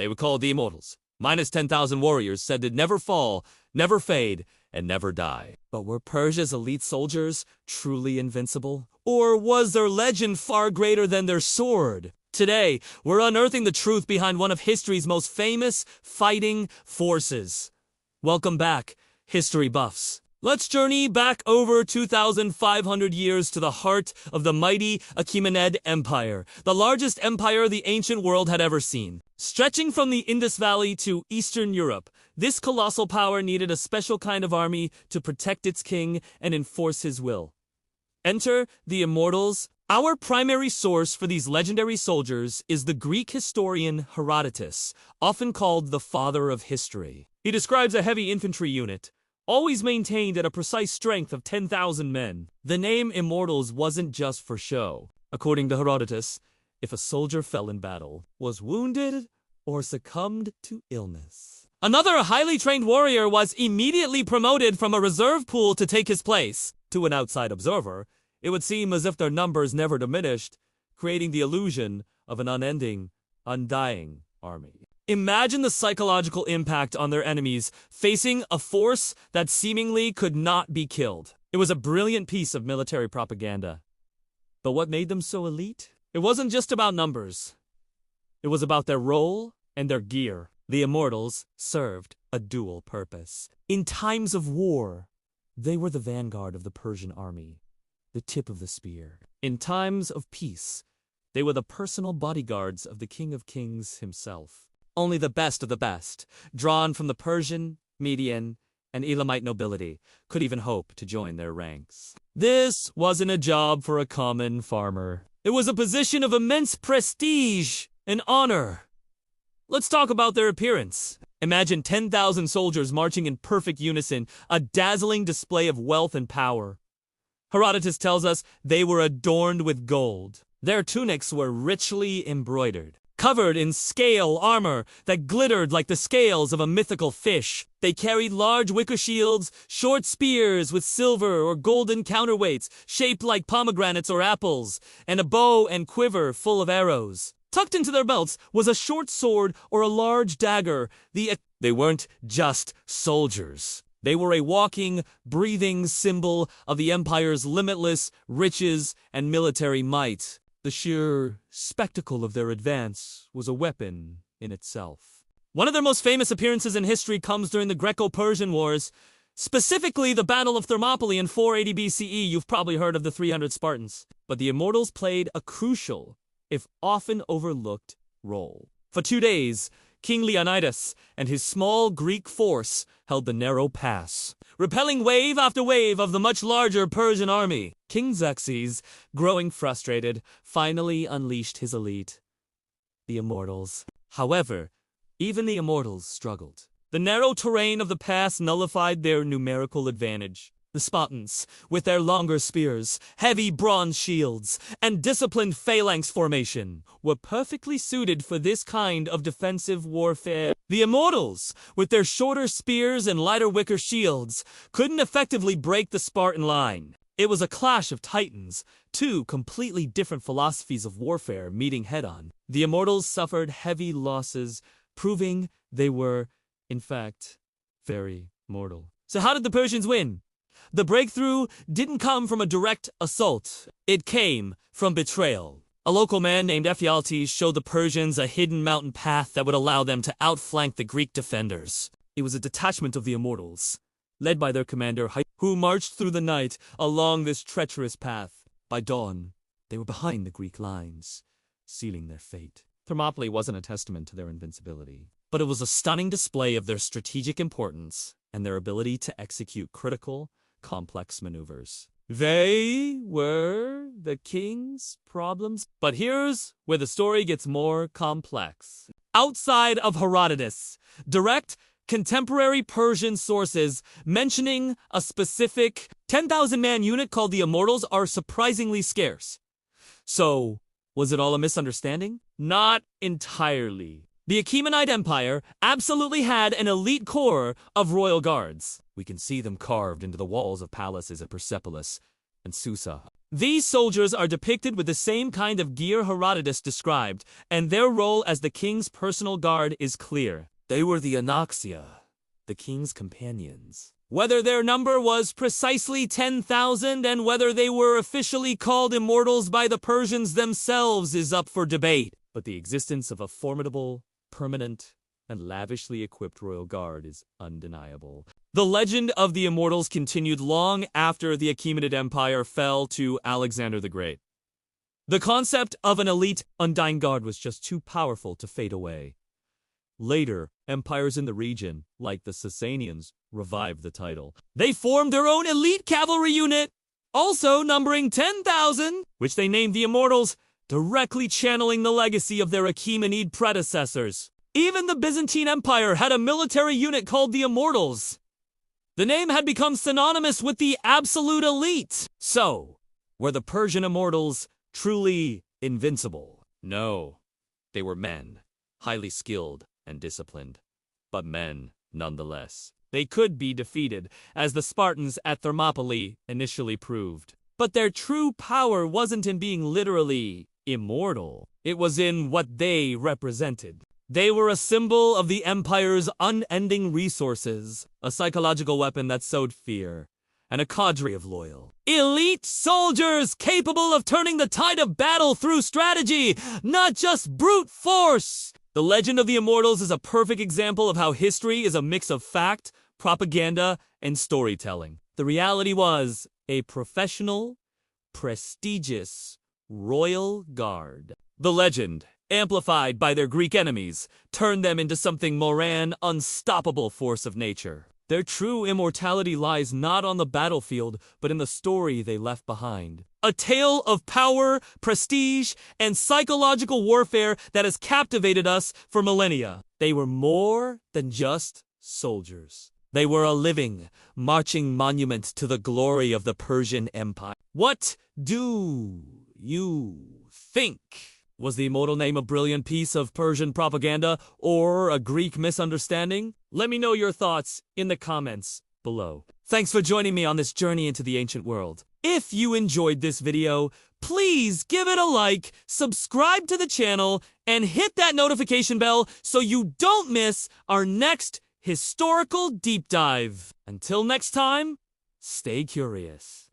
They were called the Immortals. Minus 10,000 warriors said they'd never fall, never fade, and never die. But were Persia's elite soldiers truly invincible? Or was their legend far greater than their sword? Today, we're unearthing the truth behind one of history's most famous fighting forces. Welcome back, history buffs. Let's journey back over 2,500 years to the heart of the mighty Achaemenid Empire, the largest empire the ancient world had ever seen. Stretching from the Indus Valley to Eastern Europe, this colossal power needed a special kind of army to protect its king and enforce his will. Enter the Immortals. Our primary source for these legendary soldiers is the Greek historian Herodotus, often called the father of history. He describes a heavy infantry unit, always maintained at a precise strength of 10,000 men. The name Immortals wasn't just for show. According to Herodotus, if a soldier fell in battle, was wounded, or succumbed to illness, another highly trained warrior was immediately promoted from a reserve pool to take his place. To an outside observer, it would seem as if their numbers never diminished, creating the illusion of an unending, undying army. Imagine the psychological impact on their enemies facing a force that seemingly could not be killed. It was a brilliant piece of military propaganda. But what made them so elite? It wasn't just about numbers. It was about their role and their gear. The Immortals served a dual purpose. In times of war, they were the vanguard of the Persian army, the tip of the spear. In times of peace, they were the personal bodyguards of the King of Kings himself. Only the best of the best, drawn from the Persian, Median, and Elamite nobility, could even hope to join their ranks. This wasn't a job for a common farmer. It was a position of immense prestige and honor. Let's talk about their appearance. Imagine 10,000 soldiers marching in perfect unison, a dazzling display of wealth and power. Herodotus tells us they were adorned with gold. Their tunics were richly embroidered, covered in scale armor that glittered like the scales of a mythical fish. They carried large wicker shields, short spears with silver or golden counterweights shaped like pomegranates or apples, and a bow and quiver full of arrows. Tucked into their belts was a short sword or a large dagger. They weren't just soldiers. They were a walking, breathing symbol of the empire's limitless riches and military might. The sheer spectacle of their advance was a weapon in itself. One of their most famous appearances in history comes during the Greco-Persian Wars, specifically the Battle of Thermopylae in 480 BCE. You've probably heard of the 300 Spartans. But the Immortals played a crucial, if often overlooked, role. For 2 days, King Leonidas and his small Greek force held the narrow pass, repelling wave after wave of the much larger Persian army. King Xerxes, growing frustrated, finally unleashed his elite, the Immortals. However, even the Immortals struggled. The narrow terrain of the pass nullified their numerical advantage. The Spartans, with their longer spears, heavy bronze shields, and disciplined phalanx formation, were perfectly suited for this kind of defensive warfare. The Immortals, with their shorter spears and lighter wicker shields, couldn't effectively break the Spartan line. It was a clash of titans, two completely different philosophies of warfare meeting head-on. The Immortals suffered heavy losses, proving they were, in fact, very mortal. So how did the Persians win? The breakthrough didn't come from a direct assault. It came from betrayal. A local man named Ephialtes showed the Persians a hidden mountain path that would allow them to outflank the Greek defenders. It was a detachment of the Immortals, led by their commander, who marched through the night along this treacherous path. By dawn, they were behind the Greek lines, sealing their fate. Thermopylae wasn't a testament to their invincibility, but it was a stunning display of their strategic importance and their ability to execute critical, complex maneuvers. They were the king's problems. But here's where the story gets more complex. Outside of Herodotus, direct contemporary Persian sources mentioning a specific 10,000-man unit called the Immortals are surprisingly scarce. So, was it all a misunderstanding? Not entirely. The Achaemenid Empire absolutely had an elite corps of royal guards. We can see them carved into the walls of palaces at Persepolis and Susa. These soldiers are depicted with the same kind of gear Herodotus described, and their role as the king's personal guard is clear. They were the Anaxia, the king's companions. Whether their number was precisely 10,000 and whether they were officially called immortals by the Persians themselves is up for debate, but the existence of a formidable, permanent, and lavishly equipped royal guard is undeniable. The legend of the Immortals continued long after the Achaemenid Empire fell to Alexander the Great. The concept of an elite, undying guard was just too powerful to fade away. Later, empires in the region, like the Sasanians, revived the title. They formed their own elite cavalry unit, also numbering 10,000, which they named the Immortals, directly channeling the legacy of their Achaemenid predecessors. Even the Byzantine Empire had a military unit called the Immortals. The name had become synonymous with the absolute elite. So, were the Persian Immortals truly invincible? No, they were men, highly skilled and disciplined, but men nonetheless. They could be defeated, as the Spartans at Thermopylae initially proved. But their true power wasn't in being literally immortal. It was in what they represented. They were a symbol of the empire's unending resources, a psychological weapon that sowed fear, and a cadre of loyal, elite soldiers capable of turning the tide of battle through strategy, not just brute force. The legend of the Immortals is a perfect example of how history is a mix of fact, propaganda, and storytelling. The reality was a professional, prestigious, royal guard. The legend, amplified by their Greek enemies, turned them into something more an unstoppable force of nature. Their true immortality lies not on the battlefield, but in the story they left behind. A tale of power, prestige, and psychological warfare that has captivated us for millennia. They were more than just soldiers. They were a living, marching monument to the glory of the Persian Empire. What do you think? Was the immortal name a brilliant piece of Persian propaganda or a Greek misunderstanding? Let me know your thoughts in the comments below. Thanks for joining me on this journey into the ancient world. If you enjoyed this video, please give it a like, subscribe to the channel, and hit that notification bell so you don't miss our next historical deep dive. Until next time, stay curious.